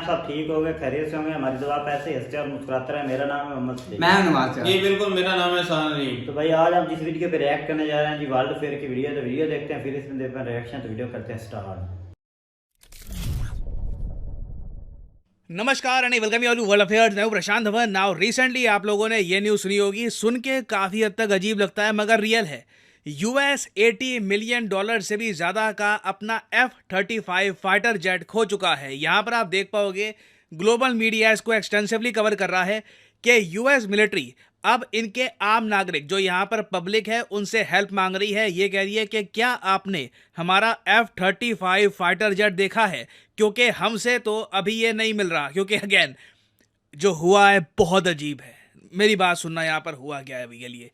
सब ठीक हो गए, खैरियत से होंगे। हमारी दुआ आप ऐसे हंसते और मुस्कुराते रहे। मेरा नाम है मोहम्मद सलीम। मैं नवाज जी बिल्कुल, मेरा नाम है शाहनवाज। तो भाई आज हम जिस वीडियो पे रिएक्ट करने जा रहे हैं जी, वर्ल्ड फेयर की वीडियो। तो वीडियो देखते हैं, फिर इसमें देखते हैं रिएक्शन। तो वीडियो करते हैं स्टार्ट। नमस्कार and welcome you all to world affairs. मैं हूं प्रशांत धवन। नाउ रिसेंटली आप लोगों ने ये न्यूज़ सुनी होगी, सुन के काफ़ी हद तक अजीब लगता है मगर रियल है। यूएस $80 मिलियन से भी ज़्यादा का अपना F-35 फाइटर जेट खो चुका है। यहाँ पर आप देख पाओगे ग्लोबल मीडिया इसको एक्सटेंसिवली कवर कर रहा है कि यूएस मिलिट्री अब इनके आम नागरिक जो यहाँ पर पब्लिक है उनसे हेल्प मांग रही है। ये कह रही है कि क्या आपने हमारा F-35 फाइटर जेट देखा है, क्योंकि हमसे तो अभी ये नहीं मिल रहा। क्योंकि अगेन जो हुआ है बहुत अजीब है। मेरी बात सुनना, यहाँ पर हुआ क्या है अभी के लिए।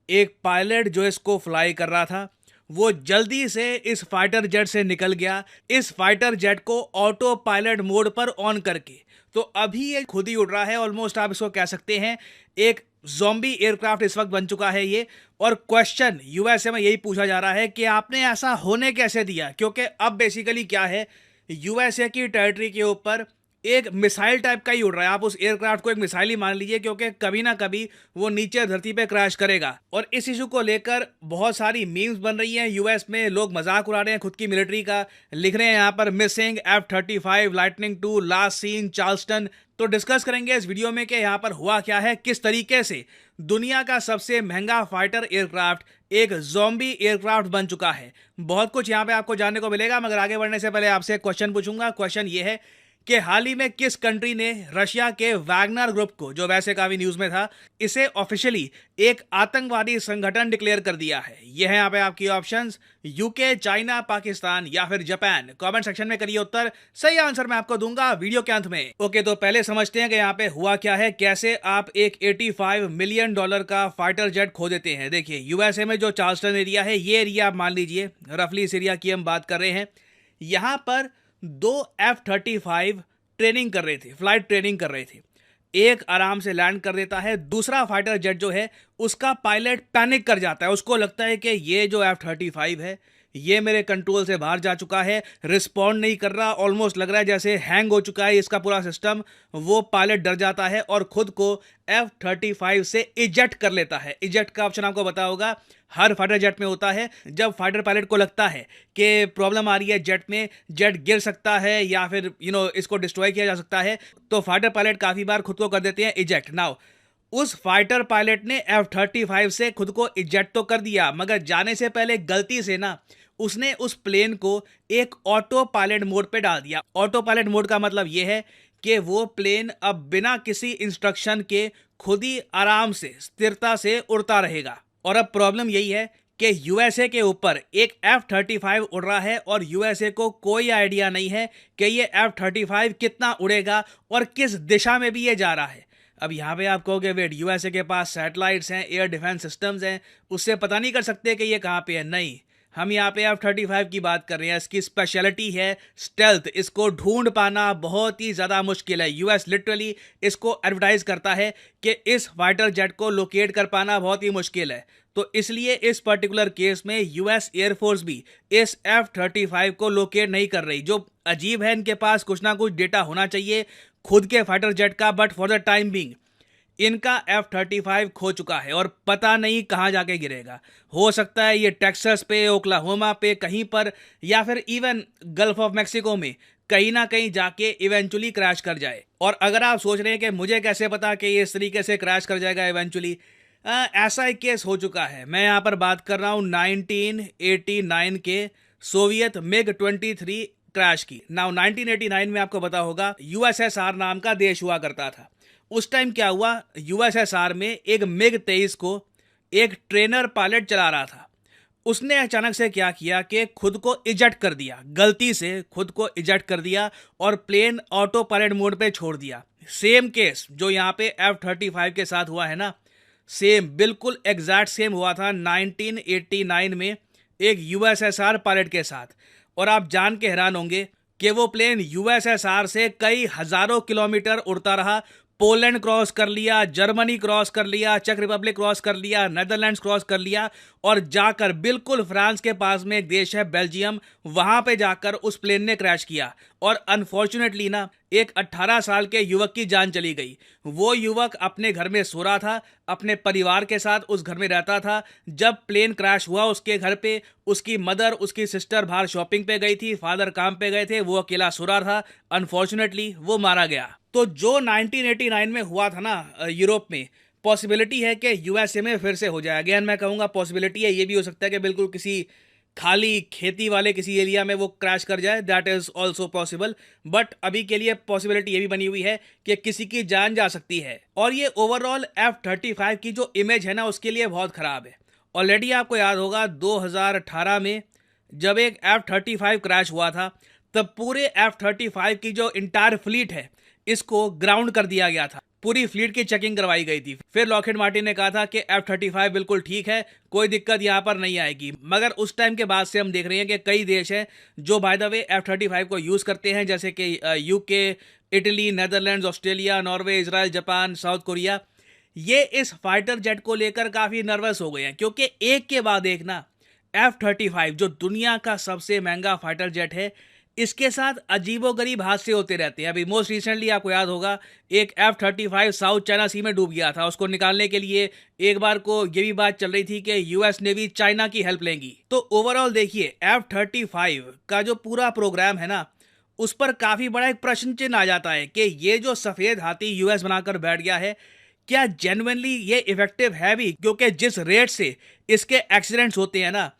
एक पायलट जो इसको फ्लाई कर रहा था वो जल्दी से इस फाइटर जेट से निकल गया, इस फाइटर जेट को ऑटो पायलट मोड पर ऑन करके। तो अभी ये खुद ही उड़ रहा है। ऑलमोस्ट आप इसको कह सकते हैं एक ज़ॉम्बी एयरक्राफ्ट इस वक्त बन चुका है ये। और क्वेश्चन यूएसए में यही पूछा जा रहा है कि आपने ऐसा होने कैसे दिया। क्योंकि अब बेसिकली क्या है, यूएसए की टेरिटरी के ऊपर एक मिसाइल टाइप का ही उड़ रहा है। आप उस एयरक्राफ्ट को एक मिसाइल ही मान लीजिए, क्योंकि कभी ना कभी वो नीचे धरती पे क्रैश करेगा। और इस इशू को लेकर बहुत सारी मीम्स बन रही हैं यूएस में। लोग मजाक उड़ा रहे हैं खुद की मिलिट्री का, लिख रहे हैं यहाँ पर missing F-35 lightning 2 last seen Charleston. तो डिस्कस करेंगे इस वीडियो में कि यहाँ पर हुआ क्या है, किस तरीके से दुनिया का सबसे महंगा फाइटर एयरक्राफ्ट एक ज़ॉम्बी एयरक्राफ्ट बन चुका है। बहुत कुछ यहाँ पे आपको जानने को मिलेगा, मगर आगे बढ़ने से पहले आपसे एक क्वेश्चन पूछूंगा। क्वेश्चन ये है कि हाल ही में किस कंट्री ने रशिया के वैगनर ग्रुप को, जो वैसे काफी न्यूज में था, इसे ऑफिशियली एक आतंकवादी संगठन डिक्लेयर कर दिया है। यह है यहाँ पे आपकी ऑप्शंस, यूके, चाइना, पाकिस्तान या फिर जापान। कमेंट सेक्शन में करिए उत्तर, सही आंसर मैं आपको दूंगा वीडियो के अंत में। ओके, तो पहले समझते हैं कि यहाँ पे हुआ क्या है, कैसे आप एक $85 मिलियन का फाइटर जेट खो देते हैं। देखिए, यूएसए में जो चार्ल्सटन एरिया है, ये एरिया आप मान लीजिए रफली इस एरिया की हम बात कर रहे हैं। यहाँ पर 2 F-35 ट्रेनिंग कर रहे थे, फ्लाइट ट्रेनिंग कर रहे थे। एक आराम से लैंड कर देता है, दूसरा फाइटर जेट जो है उसका पायलट पैनिक कर जाता है। उसको लगता है कि ये जो F-35 है ये मेरे कंट्रोल से बाहर जा चुका है, रिस्पॉन्ड नहीं कर रहा, ऑलमोस्ट लग रहा है जैसे हैंग हो चुका है इसका पूरा सिस्टम। वो पायलट डर जाता है और खुद को F-35 से इजेक्ट कर लेता है। इजेक्ट का ऑप्शन आपको पता होगा, हर फाइटर जेट में होता है। जब फाइटर पायलट को लगता है कि प्रॉब्लम आ रही है जेट में, जेट गिर सकता है या फिर इसको डिस्ट्रॉय किया जा सकता है, तो फाइटर पायलट काफ़ी बार खुद को कर देते हैं इजेक्ट। नाउ उस फाइटर पायलट ने F-35 से खुद को इजेक्ट तो कर दिया, मगर जाने से पहले गलती से ना उसने उस प्लेन को एक ऑटो पायलट मोड पे डाल दिया। ऑटो पायलट मोड का मतलब यह है कि वो प्लेन अब बिना किसी इंस्ट्रक्शन के खुद ही आराम से स्थिरता से उड़ता रहेगा। और अब प्रॉब्लम यही है कि यूएसए के ऊपर एक F-35 उड़ रहा है और यूएसए को कोई आइडिया नहीं है कि ये F-35 कितना उड़ेगा और किस दिशा में भी ये जा रहा है। अब यहाँ पे आप कहोगे वेट, यूएसए के पास सैटेलाइट्स हैं, एयर डिफेंस सिस्टम्स हैं, उससे पता नहीं कर सकते कि ये कहाँ पे है। नहीं, हम यहाँ पे F-35 की बात कर रहे हैं। इसकी स्पेशलिटी है स्टेल्थ। इसको ढूंढ पाना बहुत ही ज़्यादा मुश्किल है। यूएस लिटरली इसको एडवर्टाइज करता है कि इस फाइटर जेट को लोकेट कर पाना बहुत ही मुश्किल है। तो इसलिए इस पर्टिकुलर केस में यूएस एयरफोर्स भी इस F-35 को लोकेट नहीं कर रही। जो अजीब है, इनके पास कुछ ना कुछ डेटा होना चाहिए खुद के फाइटर जेट का, but for the time being इनका F-35 खो चुका है और पता नहीं कहाँ जाके गिरेगा। हो सकता है ये टेक्सास पे, ओक्लाहोमा पे कहीं पर, या फिर इवन गल्फ ऑफ मैक्सिको में कहीं ना कहीं जाके इवेंचुअली क्रैश कर जाए। और अगर आप सोच रहे हैं कि मुझे कैसे पता कि ये इस तरीके से क्रैश कर जाएगा इवेंचुअली, ऐसा एक केस हो चुका है। मैं यहाँ पर बात कर रहा हूँ 1989 के सोवियत MiG-23 क्रैश की। नाउ 1989 में आपको पता होगा यूएसएसआर नाम का देश हुआ करता था। उस टाइम क्या हुआ, यूएसएसआर में एक MiG-23 को एक ट्रेनर पायलट चला रहा था। उसने अचानक से क्या किया कि खुद को इजेक्ट कर दिया, गलती से खुद को इजेक्ट कर दिया और प्लेन ऑटो पायलट मोड पे छोड़ दिया। सेम केस जो यहाँ पे F-35 के साथ हुआ है ना, सेम बिल्कुल एग्जैक्ट सेम हुआ था 1989 में एक यूएसएसआर पायलट के साथ। और आप जान के हैरान होंगे कि वो प्लेन यूएसएसआर से कई हजारों किलोमीटर उड़ता रहा। पोलैंड क्रॉस कर लिया, जर्मनी क्रॉस कर लिया, चेक रिपब्लिक क्रॉस कर लिया, नेदरलैंड्स क्रॉस कर लिया और जाकर बिल्कुल फ्रांस के पास में एक देश है बेल्जियम, वहां पे जाकर उस प्लेन ने क्रैश किया। और अनफॉर्चुनेटली ना एक 18 साल के युवक की जान चली गई। वो युवक अपने घर में सो रहा था, अपने परिवार के साथ उस घर में रहता था। जब प्लेन क्रैश हुआ उसके घर पे, उसकी मदर, उसकी सिस्टर बाहर शॉपिंग पे गई थी, फादर काम पे गए थे, वो अकेला सो रहा था। अनफॉर्चुनेटली वो मारा गया। तो जो 1989 में हुआ था ना यूरोप में, पॉसिबिलिटी है कि यूएसए में फिर से हो जाए। अगेन मैं कहूँगा पॉसिबिलिटी है, ये भी हो सकता है कि बिल्कुल किसी खाली खेती वाले किसी एरिया में वो क्रैश कर जाए, that is also possible. But अभी के लिए पॉसिबिलिटी ये भी बनी हुई है कि किसी की जान जा सकती है। और ये ओवरऑल F-35 की जो इमेज है ना उसके लिए बहुत ख़राब है। ऑलरेडी आपको याद होगा 2018 में जब एक F-35 क्रैश हुआ था, तब पूरे F-35 की जो इंटायर फ्लीट है इसको ग्राउंड कर दिया गया था। पूरी फ्लीट की चेकिंग करवाई गई थी। फिर लॉकहीड मार्टिन ने कहा था कि F-35 बिल्कुल ठीक है, कोई दिक्कत यहाँ पर नहीं आएगी। मगर उस टाइम के बाद से हम देख रहे हैं कि कई देश हैं जो बाय द वे F-35 को यूज़ करते हैं, जैसे कि UK, Italy, Netherlands, Australia, Norway, Israel, Japan, south Korea. ये इस फाइटर जेट को लेकर काफ़ी नर्वस हो गए हैं, क्योंकि एक के बाद एक ना F-35 जो दुनिया का सबसे महंगा फाइटर जेट है, इसके साथ अजीबोगरीब हादसे होते रहते हैं। अभी मोस्ट रिसेंटली आपको याद होगा एक F-35 साउथ चाइना सी में डूब गया था। उसको निकालने के लिए एक बार को ये भी बात चल रही थी कि यूएस नेवी चाइना की हेल्प लेंगी। तो ओवरऑल देखिए F-35 का जो पूरा प्रोग्राम है ना, उस पर काफ़ी बड़ा एक प्रश्न चिन्ह आ जाता है कि ये जो सफ़ेद हाथी यूएस बनाकर बैठ गया है, क्या जेन्युइनली ये इफेक्टिव है भी? क्योंकि जिस रेट से इसके एक्सीडेंट्स होते हैं ना,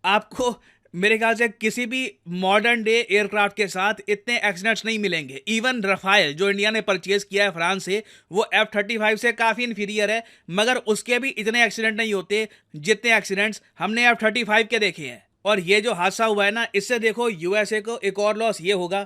आपको मेरे ख्याल से किसी भी मॉडर्न डे एयरक्राफ्ट के साथ इतने एक्सीडेंट्स नहीं मिलेंगे। इवन रफाइल जो इंडिया ने परचेज किया है फ्रांस से, वो F-35 से काफ़ी इन्फीरियर है, मगर उसके भी इतने एक्सीडेंट नहीं होते जितने एक्सीडेंट्स हमने F-35 के देखे हैं। और ये जो हादसा हुआ है ना, इससे देखो यूएसए को एक और लॉस ये होगा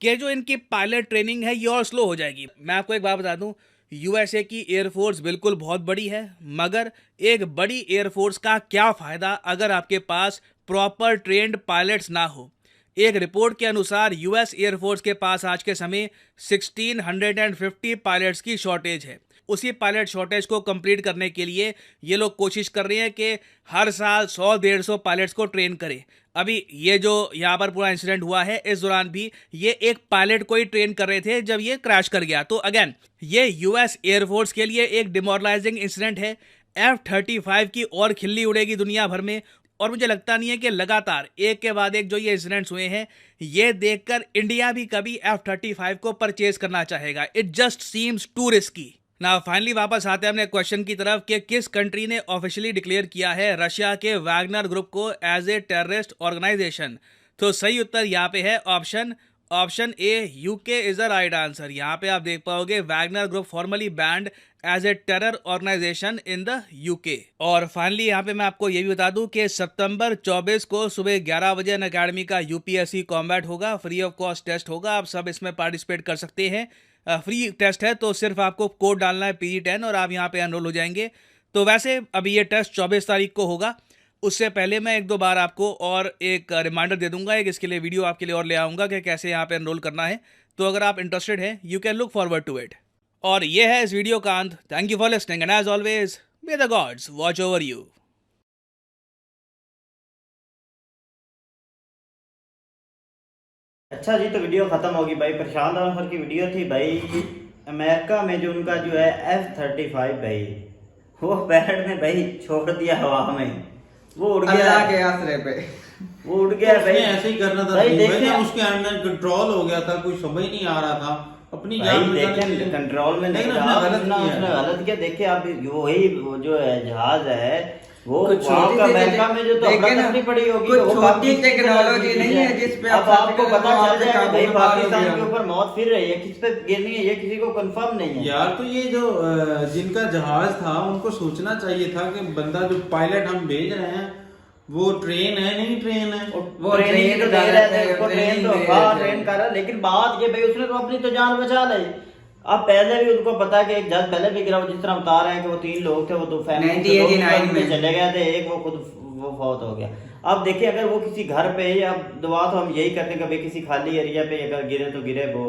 कि जो इनकी पायलट ट्रेनिंग है ये और स्लो हो जाएगी। मैं आपको एक बात बता दूं, यूएसए की एयरफोर्स बिल्कुल बहुत बड़ी है, मगर एक बड़ी एयरफोर्स का क्या फ़ायदा अगर आपके पास प्रॉपर ट्रेंड पायलट्स ना हो। एक रिपोर्ट के अनुसार यूएस एयरफोर्स के पास आज के समय 1650 पायलट्स की शॉर्टेज है। उसी पायलट शॉर्टेज को कंप्लीट करने के लिए ये लोग कोशिश कर रहे हैं कि हर साल 100-150 पायलट्स को ट्रेन करें। अभी ये जो यहाँ पर पूरा इंसिडेंट हुआ है, इस दौरान भी ये एक पायलट को ही ट्रेन कर रहे थे जब ये क्रैश कर गया। तो अगेन ये यूएस एयरफोर्स के लिए एक डिमोरलाइजिंग इंसिडेंट है। F-35 की और खिल्ली उड़ेगी दुनिया भर में। और मुझे लगता नहीं है कि लगातार एक के बाद एक जो ये इंसिडेंट्स हुए हैं, ये देखकर इंडिया भी कभी F-35 को परचेज करना चाहेगा। It just seems to risky. ना फाइनली वापस आते हैं अपने क्वेश्चन की तरफ कि किस कंट्री ने ऑफिशियली डिक्लेयर किया है रशिया के वैगनर ग्रुप को एज ए टेररिस्ट ऑर्गेनाइजेशन। तो सही उत्तर यहाँ पे है option A, UK is the right answer. यहाँ पे आप देख पाओगे Wagner group formally banned as a terror organisation in the UK. और फाइनली यहाँ पे मैं आपको ये भी बता दूं कि सितंबर 24 को सुबह 11 बजे अन अकेडमी का यूपीएससी कॉम्बैट होगा, फ्री ऑफ कॉस्ट टेस्ट होगा। आप सब इसमें पार्टिसिपेट कर सकते हैं। फ्री टेस्ट है, तो सिर्फ आपको कोड डालना है PG10 और आप यहाँ पे एनरोल हो जाएंगे। तो वैसे अभी ये टेस्ट 24 तारीख को होगा। उससे पहले मैं 1-2 बार आपको और एक रिमाइंडर दे दूंगा, एक इसके लिए वीडियो आपके लिए और ले आऊँगा कि कैसे यहाँ पे एनरोल करना है। तो अगर आप इंटरेस्टेड हैं, you can look forward to it. और ये है इस वीडियो का अंत। Thank you for listening and as always may the gods watch over you. अच्छा जी, तो वीडियो ख़त्म होगी भाई। प्रशांत रामसर की वीडियो थी भाई। अमेरिका में जो उनका जो है F-35 भाई, वो पैरट ने भाई छोड़ दिया हवा में, वो उड़ गया अल्लाह के आसरे पे, वो उड़ गया तो भाई। ऐसे ही करना था भाई भाई, देखें उसके अंडर कंट्रोल हो गया था, कुछ समझ नहीं आ रहा था अपनी भाई, जान देखें कंट्रोल में नहीं लेकिन था, उसने उसने गलत किया। देखिए आप वही वो जो है जहाज है, वो कुछ वहाँ छोटी का सी अमेरिका में जो तो देखें ना, अपनी पड़ी होगी, कुछ वो छोटी काफी टेक्नोलॉजी नहीं है जिस पे अब आपको पता चल जाएगा भाई काबू पाकिस्तान पार हो के गया। ऊपर मौत फिर रही है, किस पे गिरनी है ये किसी को कंफर्म नहीं है यार। तो ये जो जिनका जहाज था उनको सोचना चाहिए था कि बंदा जो पायलट हम भेज रहे हैं वो ट्रेन है नहीं ट्रेन है। वो ट्रेनिंग तो ट्रेन दे कर रहे रहे थे थे, उसको, ट्रेन तो ट्रेनिंग दे हाँ रहे थे। ट्रेन कर रहा है, लेकिन बात ये भाई उसने तो अपनी तो जान बचा ली। अब पहले भी उनको पता है कि एक जहाज पहले भी गिरा, जिस तरह बता रहे हैं कि वो 3 लोग थे, वो 2 फैमिली 1989 में चले गए थे, एक वो खुद वो फौत हो गया। अब देखिए अगर वो किसी घर पे, या दुआ तो हम यही करते हैं कि भाई किसी खाली एरिया पे अगर गिरे तो गिरे, वो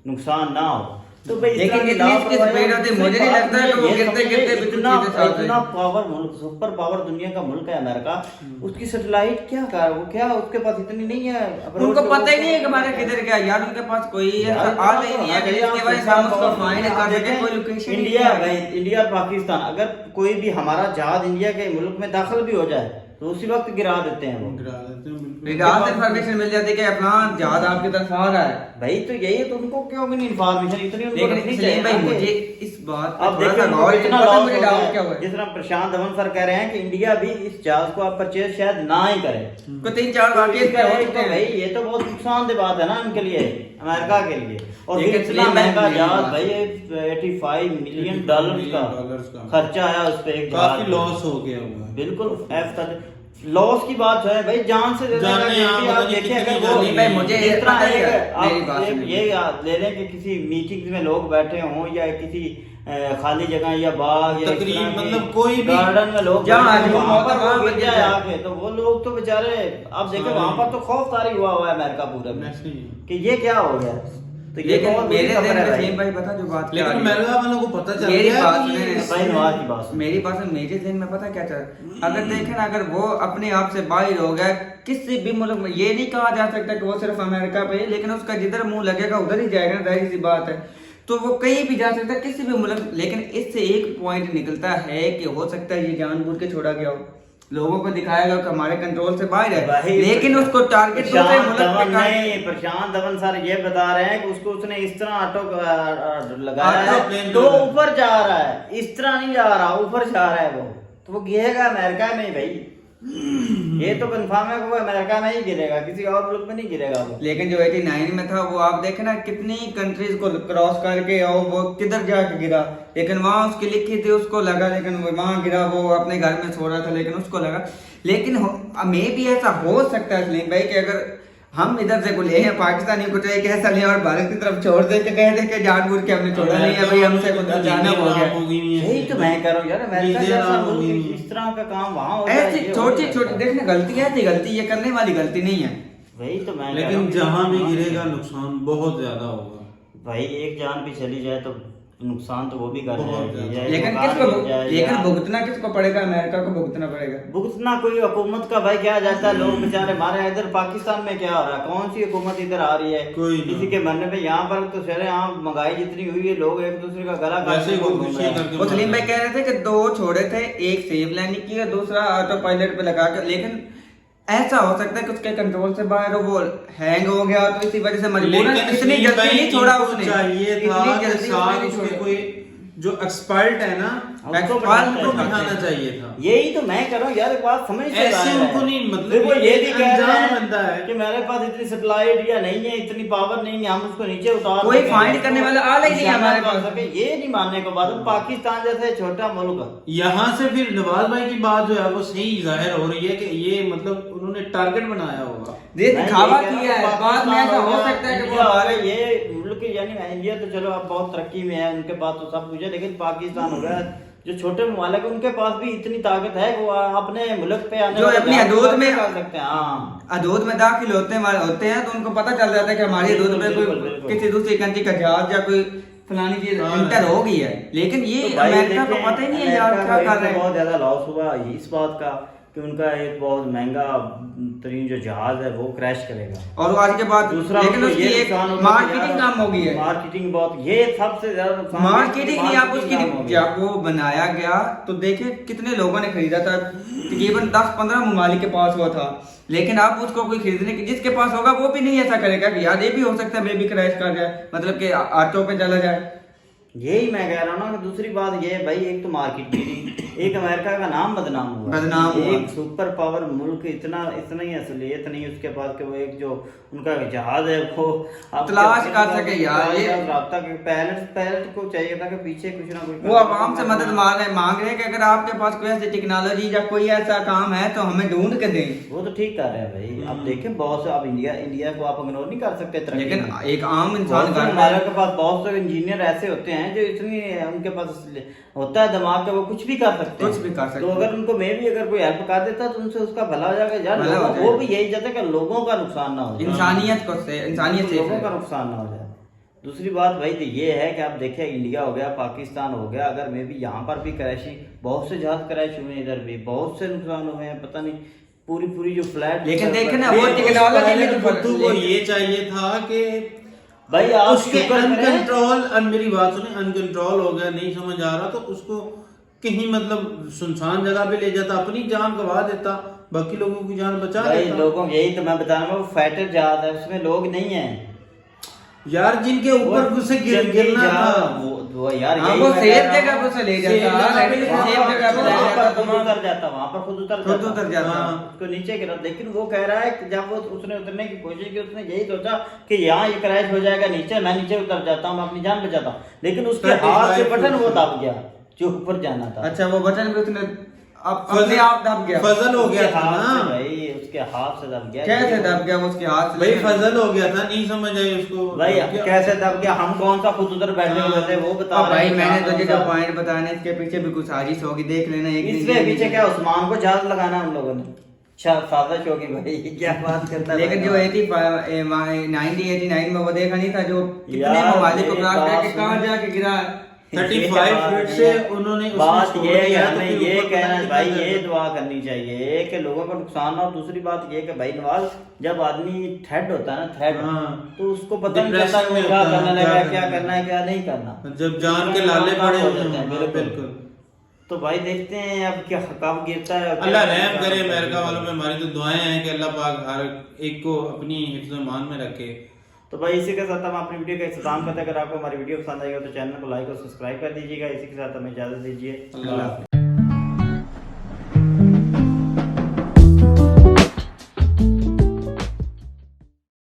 नुकसान ना हो। तो भाई लेकिन इतनी इसकी स्पीड होती है, मुझे नहीं लगता है कि वो गिरते गिरते भी कुछ इतना चीजें साथ इतना पावर मुल्क, सुपर पावर दुनिया का मुल्क है अमेरिका, उसकी सैटेलाइट क्या कर, वो क्या उसके पास इतनी नहीं है, उनको पता ही नहीं है कि हमारा किधर क्या यार, उनके पास कोई आल ही नहीं है कि जिसकी वजह से हम उसको फाइंड कर सके, कोई लोकेशन इंडिया इंडिया और पाकिस्तान, अगर कोई भी हमारा जहाज इंडिया के मुल्क में दाखिल भी हो जाए तो उसी वक्त गिरा देते हैं वो, गिरा देते हैं बिल्कुल। विकास इन्फॉर्मेशन मिल जाती है कि अपना जहाज आपकी तरफ आ रहा है भाई तो यही है, तो उनको क्यों भी नहीं इन्फॉर्मेशन इतनी उनको लेकिन रखनी इसलिए चाहिए भाई ना कि- मुझे इस बात पे अब थोड़ा देखो सा इनको गौर कितना पता लॉस मुझे हो डाउट गया क्या हुआ है। जिस तरह प्रशांत धवन सर कह रहे हैं कि इंडिया भी इस जहाज को आप परचेज शायद ना ही करे, को 3-4 बार केस पे हो चुके हैं भाई ये तो बहुत नुकसानदेह बात है ना उनके लिए, अमेरिका के लिए। और लेकिन फिर इतना इसलिए महंगा मैं- जहाज भाई, 85 मिलियन डॉलर का खर्चा आया उस पे, एक जहाज काफी पे। लॉस हो गया हुआ है। बिल्कुल लॉस की बात जो है भाई, जान से ज्यादा जाने क्योंकि आप आप पता नहीं देखिए कितनी अगर वो जाने भाई मुझे जिस तरह पता ही है, एक- मेरी बात आप सुनिए। ये याद ले लें कि किसी मीटिंग में लोग बैठे हों या किसी खाली जगह या बाग या इस तकरीब, तरह के मतलब कोई भी गार्डन में लोग जहाँ बैठे हों, आज वहाँ पर वहाँ वो गिर गिर जाए जाए। आके, तो वो लोग तो बेचारे आप देखें वहाँ पर तो खौफदारी हुआ है अमेरिका पूरे में ऐसे ही है। कि ये क्या हो गया, तो ये लेकिन बहुत बुरी मेरे खबर दिन है में भाई। सलीम भाई पता जो बात क्या लेकिन आ रही है? अमेरिका वालों को पता चल मेरी गया बात कि ये- सुने। भाई नवाज की बात सुनो। मेरी बात में मेरे दिन में पता क्या चल, अगर देखें ना, अगर वो अपने आप से बाहर हो गया किसी भी मुल्क में, ये नहीं कहा जा सकता कि वो सिर्फ अमेरिका पे है, लेकिन उसका जिधर मुंह लगेगा उधर ही जाएगा ना, जाहिर सी बात है। तो वो कहीं भी जा सकता है किसी भी मुल्क, लेकिन इससे एक पॉइंट निकलता है कि हो सकता है ये जानबूझ के छोड़ा गया हो, लोगों को दिखाएगा कि हमारे कंट्रोल से बाहर है, भाई, लेकिन उसको टारगेट दूसरे प्रशांत मुल्क पे धवन कर- नहीं, प्रशांत धवन सर ये बता रहे हैं कि उसको उसने इस तरह ऑटो लगाया ऑटो है प्लेन तो लगाया। ऊपर जा रहा है, इस तरह नहीं जा रहा, ऊपर जा रहा है वो, तो वो गिरेगा अमेरिका में ही भाई, ये तो कंफर्म है कि वो अमेरिका में ही गिरेगा, किसी और मुल्क में नहीं गिरेगा वो। लेकिन जो 89 में था वो आप देखे ना कितनी कंट्रीज को क्रॉस करके और वो किधर जाके गिरा, लेकिन वहां उसकी लिखी थी उसको लगा, लेकिन वो वहां गिरा, वो अपने घर में सो रहा था लेकिन उसको लगा। लेकिन मे भी ऐसा हो सकता है सलीम भाई कि अगर हम इधर से को ले हैं पाकिस्तानी को तो एक ऐसा ले और भारत की तरफ छोड़ दे के कह दे के जानबूझ के हमने छोड़ा नहीं है भाई, हमसे कुछ अचानक हो गया। यही तो मैं कह रहा हूँ यार, अमेरिका वीज़े जैसा ना मुल्क होगी। इस तरह का काम वहाँ हो जाए, ऐसी ये हो छोटी जाए। छोटी देखने गलती है, ऐसी गलती ये करने वाली गलती नहीं है। वही तो मैं कह रहा लेकिन हूँ। जहां भी गिरेगा नुकसान बहुत ज्यादा होगा। भाई एक जान भी चली जाए तो नुकसान तो वो भी कर बहुत जाएगी, ज्यादा। या लेकिन मकान किसको गिर जाए, लेकिन या- भुगतना किसको पड़ेगा? अमेरिका को भुगतना पड़ेगा। भुगतना कोई हुकूमत का भाई क्या जाता है, लोग बेचारे मारे। इधर पाकिस्तान में क्या हो रहा है, कौन सी हुकूमत इधर आ रही है कोई ना। किसी के मरने पे? यहाँ पर तो शहर यहाँ महंगाई जितनी हुई है, लोग एक दूसरे का गला वैसे ही काटने को वो घूम खुशी रहे हैं। करके वो सलीम भाई कह रहे थे कि 2 छोड़े थे, एक सेफ लैंडिंग की और दूसरा ऑटो पायलट पे लगा के, लेकिन ऐसा हो सकता है कि उसके कंट्रोल से बाहर हो, वो हैंग हो गया तो इसी वजह से मजबूरन लेकिन इतनी सलीम जल्दी भाई नहीं छोड़ा इनको उसने, चाहिए इतनी था कि जल्दी साथ उसने नहीं उसके छोड़ा। कोई जो एक्सपर्ट है ना, उसको एक्सपर्ट बिठाना को चाहिए। बिठाना चाहिए था। यही तो मैं कह रहा हूँ यार, एक बात समझ से ऐसे बाहर है। उनको नहीं, मतलब देखो ये एक भी कह रहे अनजान हैं बंदा है। कि मेरे पास इतनी सैटेलाइट या नहीं है, इतनी पावर नहीं है, हम उसको नीचे उतार कोई सकें, find करने वाला आला ही नहीं है हमारे निशाना पास। कर सके, ये नहीं मानने को बात। पाकिस्तान जैसे छोटा मुल्क, यहाँ से फिर नवाज भाई की बात जो है वो सही जाहिर हो रही है कि ये मतलब उन्होंने टारगेट बनाया होगा। ये मैं दिखावा यही कह किया रहा है, हूँ, बाद में ऐसा हो पाकिस्तान सकता है कि वो इंडिया हो हमारे गया, ये मुल्क यानी इंडिया तो चलो अब बहुत तरक्की में है, उनके पास तो सब कुछ है, लेकिन पाकिस्तान हो गया जो छोटे ममालिक है, उनके पास भी इतनी ताकत है कि वो अपने मुल्क पे आने जो वाले अपनी जहाज को हदूद में- कर सकते हैं। हाँ हदूद में दाखिल होते हैं तो उनको पता चल जाता है कि हमारी हदूद में बिल्कुल, कोई बिल्कुल। किसी दूसरी कंट्री का जहाज या कोई फलानी चीज हाँ। इंटर हो गई है, लेकिन ये तो भाई अमेरिका को देखें, पता ही नहीं है यार अमेरिका क्या को कर रहे इनको बहुत हैं। ज्यादा लॉस हुआ इस बात का कि उनका एक बहुत महंगा तरीन जो जहाज है वो क्रैश करेगा। और वो आज के बाद दूसरा लेकिन उनको उसकी ये एक नुकसान होगा कि मार्केटिंग यार, काम हो गई है। मार्केटिंग बहुत, ये सबसे ज्यादा नुकसान है, मार्केटिंग नहीं, आप मार्केटिंग काम हो उसकी गया। जब वो बनाया गया तो देखे कितने लोगों ने खरीदा था, तकरीबन 10-15 ममालिक के पास हुआ था, लेकिन आप उसको कोई खरीदने की जिसके पास होगा वो भी नहीं ऐसा करेगा कि यार ये भी हो सकता है मैं भी क्रैश कर जाए, मतलब कि ऑटो पे चला जाए। यही मैं कह रहा हूँ ना कि दूसरी बात ये है भाई, एक तो मार्केटिंग, एक अमेरिका का नाम बदनाम हुआ, बदनाम हुआ। एक सुपर पावर मुल्क, इतना इतना ही असलियत नहीं उसके पास कि वो एक जो उनका जहाज है वो आप तलाश कर सके यार, ये रास्ता के पायलट को चाहिए था कि पीछे कुछ ना कुछ वो आवाम से मदद मांग रहे हैं कि अगर आपके पास कोई ऐसी टेक्नोलॉजी या कोई ऐसा काम है तो हमें ढूंढ के दें। वो तो ठीक कर रहे हैं भाई। अब देखें बहुत से, अब इंडिया को आप इग्नोर नहीं कर सकते तरक्की लेकिन में। एक आम इंसान बहुत से कर हमारे के पास बहुत से इंजीनियर ऐसे होते हैं जो इतनी उनके पास होता है दिमाग का, वो कुछ भी कर सकते हैं, कुछ भी कर सकते तो हैं। अगर उनको मैं भी अगर कोई हेल्प कर देता तो उनसे उसका भला हो जाएगा यार। भला हो वो भी यही चाहते हैं कि लोगों का नुकसान ना हो जाए, इंसानियत से लोगों का नुकसान ना हो जाए। दूसरी बात भाई तो ये है कि आप देखें इंडिया हो गया, पाकिस्तान हो गया, अगर मैं भी यहाँ पर भी क्रैशिंग, बहुत से जहाज क्रैश हुए हैं, इधर भी बहुत से नुकसान हुए हैं, पता नहीं पूरी जो फ्लैट। लेकिन देखे ना वो टेक्नोलॉजी में तो बुद्धू को ये चाहिए था कि भाई आप उसके अनकंट्रोल, मेरी बात सुने, अनकंट्रोल हो गया, नहीं समझ आ रहा, तो उसको कहीं मतलब सुनसान जगह पे ले जाता, अपनी जान गवा देता, बाकी लोगों की जान बचा भाई देता। लोगों, यही तो मैं बता रहा हूँ, वो फाइटर जहाज है, उसमें लोग नहीं है यार, जिनके ऊपर से गिरना था वो यार, हाँ, यही वो मैं सेफ कह रहा जगह हूँ। पर से ले सेफ जाता, जगह पे सेफ ले जगह पे ले वहाँ जाता, पर खुद उतर जाता, वहाँ पर खुद उतर जाता, हाँ। उसको नीचे गिरा। लेकिन वो कह रहा है कि जब वो उसने उतरने की कोशिश की, उसने यही सोचा कि यहाँ ये क्रैश हो जाएगा नीचे, मैं नीचे उतर जाता हूँ, अपनी जान बचाता हूँ। लेकिन उसके हाथ से बटन वो दब गया जो ऊपर जाना था। अच्छा, वो बटन पे उसने अपने आप दब गया, फजल हो गया था हाथ ना से भाई, उसके हाथ से दब गया। कैसे दब गया वो उसके हाथ से? भाई, फजल हो गया था, नहीं समझ आई उसको भाई कैसे दब गया, हम कौन सा खुद उधर बैठे हुए थे वो बता रहे भाई हैं। मैंने कौन तुझे सा- जो पॉइंट बताने, इसके पीछे भी कुछ साजिश होगी, देख लेना एक दिन। इसके पीछे क्या, उस्मान को जहाज लगाना हम लोगों ने साजिश होगी भाई, क्या बात करता है। लेकिन जो 1989 में वो देखा नहीं था, जो कितने यार, ममालिक को मेरी क्रॉस बात करके सुनो। कहाँ जाके गिरा है। 35 फीट से उन्होंने बात उसमें ये छोड़ है, दिया, तो हमें फिर ये ऊपर कहना पता भाई, नहीं ये कितना दुआ करनी चाहिए कि लोगों को नुकसान ना हो। दूसरी बात ये कि भाई नवाज, जब आदमी थ्रेड होता है ना, थ्रेड, हाँ। तो उसको पता नहीं Depression चलता कि में वो क्या होता है, करने क्या लगा, क्या करना करना है, क्या नहीं करना। जब जान के लाले पड़े हो होते जाते हैं, हैं, बिल्कुल। तो भाई देखते हैं अब क्या कब गिरता है। और अल्लाह क्या रहम नुकसान करे, होता है। अमेरिका वालों पे हमारी तो दुआएं हैं कि अल्लाह पाक हर एक को अपनी हिफ्ज़-ए-मान में रखे। तो भाई इसी के साथ हम अपनी वीडियो का इख्तिताम करते हैं। अगर आपको हमारी वीडियो पसंद आएगा तो चैनल को लाइक और सब्सक्राइब कर दीजिएगा। इसी के साथ हमें इजाजत दीजिए। अल्लाह अल्लाह हाफ़िज़।